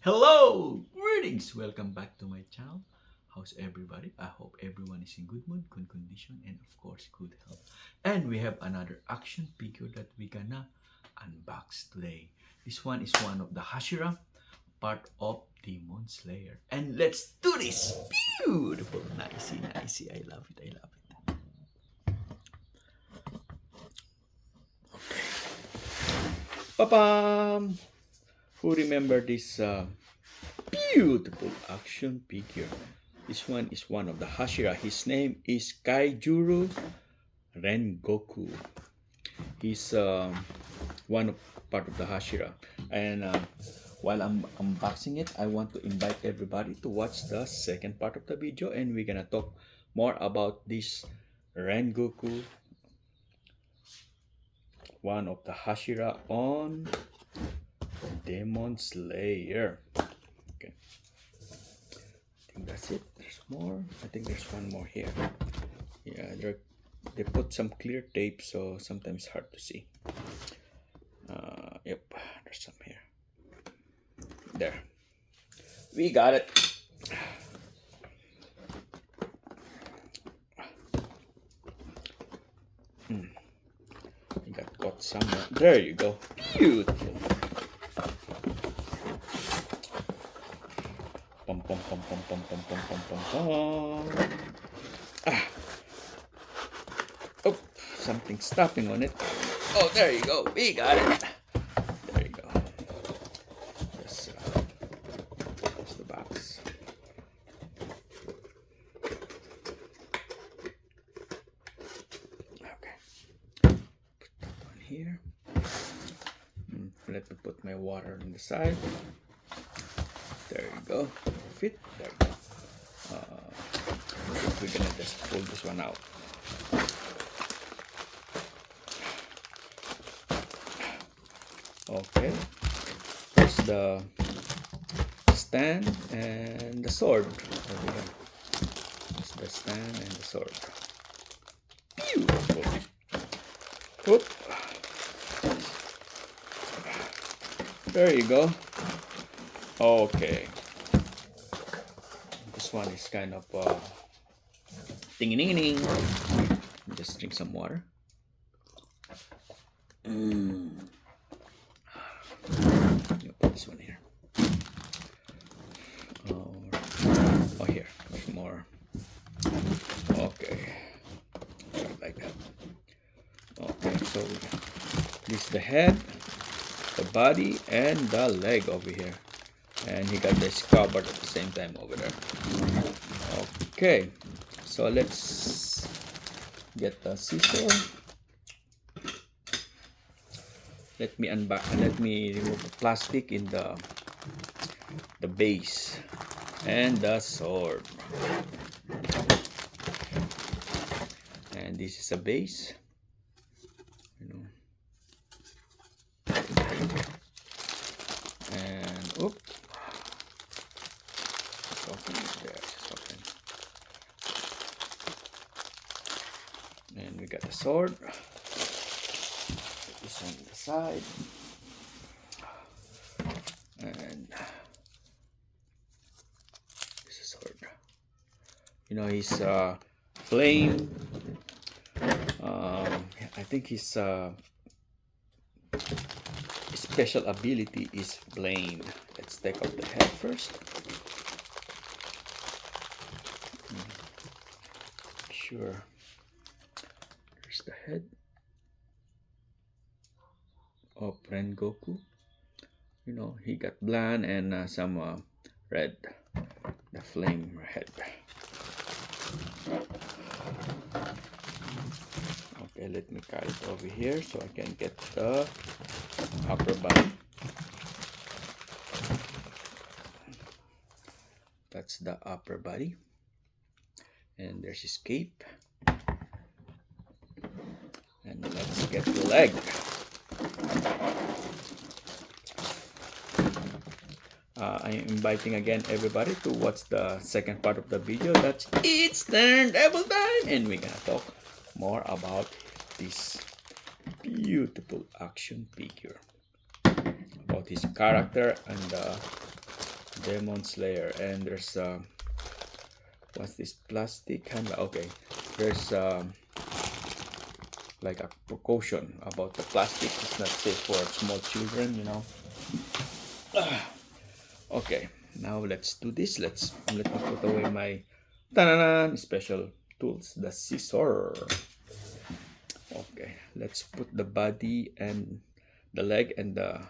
Hello! Greetings! Welcome back to my channel. How's everybody? I hope everyone is in good mood, good condition, and of course, good health. And we have another action figure that we gonna unbox today. This one is one of the Hashira, part of Demon Slayer. And let's do this! Beautiful! Nicey, nicey. I love it, I love it. Papam! Who remember this beautiful action figure? This one is one of the Hashira. His name is Kyojuro Rengoko. He's one of part of the Hashira. And while I'm unboxing it, I want to invite everybody to watch the second part of the video, and we're gonna talk more about this Rengoku, one of the Hashira on Demon Slayer. Okay, I think that's it. There's more. I think there's one more here. Yeah, they put some clear tape, so sometimes it's hard to see. Yep, there's some here. There, we got it. I got caught somewhere. There you go. Beautiful. Pum pum pum pum pum pum pum pum pum pum. Oh, something stopping on it. Oh, there you go. We got it. There you go. Just close the box. Okay. Put that one here. Let me put my water on the side. There you go. Fit. There you go. We're gonna just pull this one out. Okay. There's the stand and the sword. There we go. There's the stand and the sword. Beautiful. Whoop. There you go. Okay. This one is kind of ding-a-ding-a-ding. Just drink some water. Put this one here. Oh, here. There's more. Okay. Like that. Okay, so this is the head, the body, and the leg over here. And he got this covered at the same time over there. Okay, so let's get the scissor. Let me remove the plastic in the base and the sword. And this is a base, and oop. And we got the sword. Put this on the side. And this is sword. His flame. I think his special ability is flame. Let's take off the head first. Sure. There's the head of Rengoku. He got bland and some red. The flame head. Okay, let me carry it over here so I can get the upper body. That's the upper body. And there's his cape. And let's get the leg. I am inviting again everybody to watch the second part of the video. That's It's Turntable Time, and we're gonna talk more about this beautiful action figure, about his character and Demon Slayer. And there's what's this, plastic handbag? Okay, there's like a precaution about the plastic. It's not safe for small children, you know. Okay, now let's do this. Let me put away my special tools, the scissor. Okay, let's put the body and the leg and the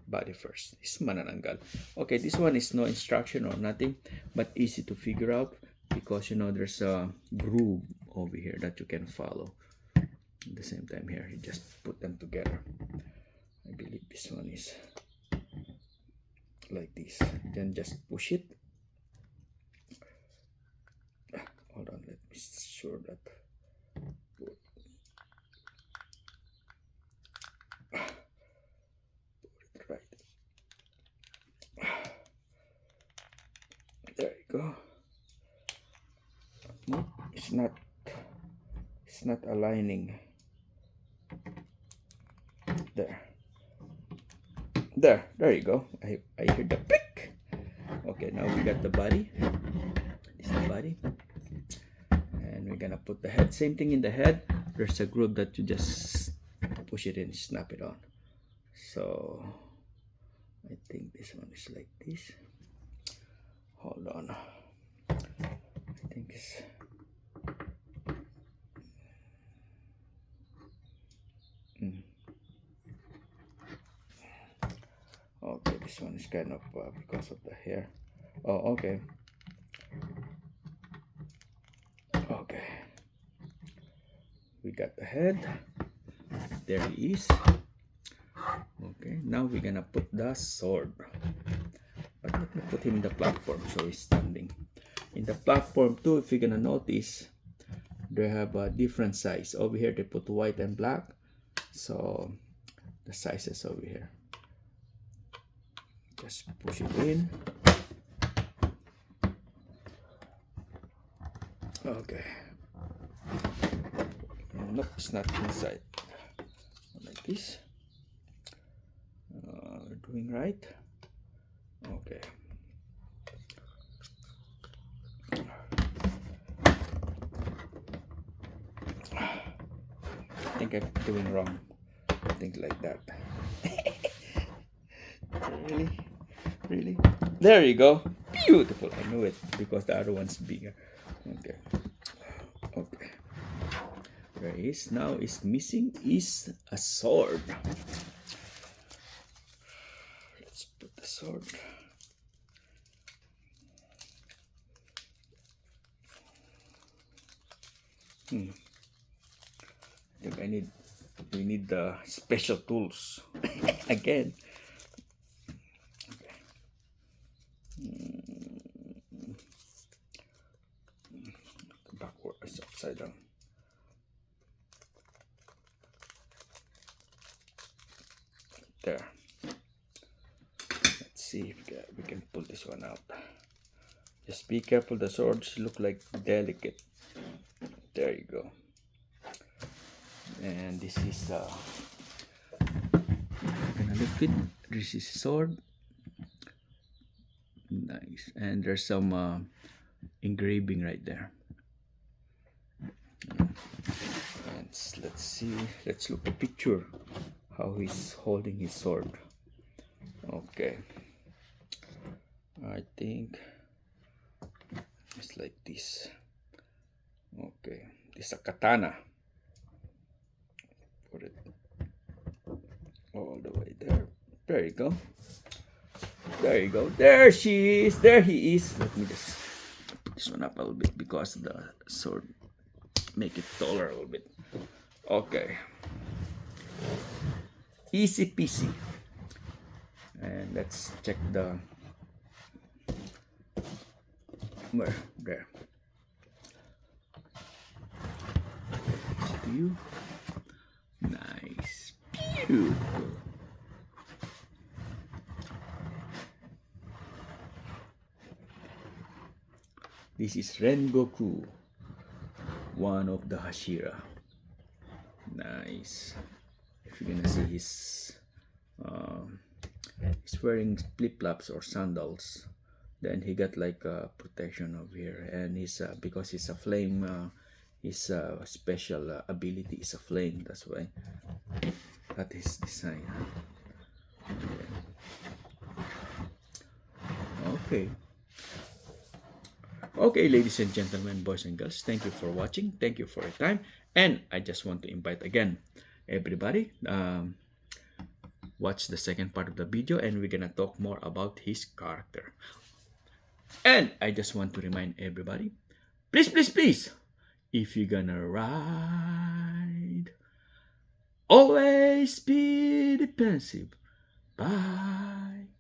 body first. This manananggal. Okay, this one is no instruction or nothing, but easy to figure out because you know there's a groove over here that you can follow. At the same time here, you just put them together. I believe this one is like this. Then just push it. Hold on, let me sure that. Put it right. There you go. No, it's not aligning. There you go. I hear the pick. Okay, now we got the body. This is the body. And we're gonna put the head. Same thing in the head. There's a groove that you just push it in, snap it on. So I think this one is like this. Hold on. I think it's okay, this one is kind of because of the hair. Oh, okay. Okay. We got the head. There he is. Okay, now we're gonna put the sword. But let me put him in the platform so he's standing. In the platform too, if you're gonna notice, they have a different size. Over here they put white and black. So the sizes over here. Just push it in. Okay. Nope, it's not inside. Like this. We're doing right. Okay. I think I'm doing wrong. Think like that. Really? There you go. Beautiful. I knew it because the other one's bigger. Okay. There is now is missing is a sword. Let's put the sword. I think we need the special tools again. Backwards, upside down. There. Let's see if we can pull this one out. Just be careful, the swords look like delicate. There you go. And this is gonna look it. This is sword. Nice. And there's some engraving right there. And let's see. Let's look at the picture. How he's holding his sword. Okay. I think it's like this. Okay. This is a katana. Put it all the way there. There you go. There you go. There she is. There he is. Let me just put this one up a little bit because the sword make it taller a little bit. Okay. Easy peasy. And let's check the where there. To you. Nice. Beautiful. This is Rengoko, one of the Hashira. Nice. If you're gonna see he's wearing flip-flops or sandals. Then he got like protection over here, and he's because he's a flame. His special ability is a flame. That's why that is design. Okay. Okay, ladies and gentlemen, boys and girls, thank you for watching. Thank you for your time. And I just want to invite again everybody, watch the second part of the video, and we're gonna talk more about his character. And I just want to remind everybody, please, please, please, if you're gonna ride, always be defensive. Bye.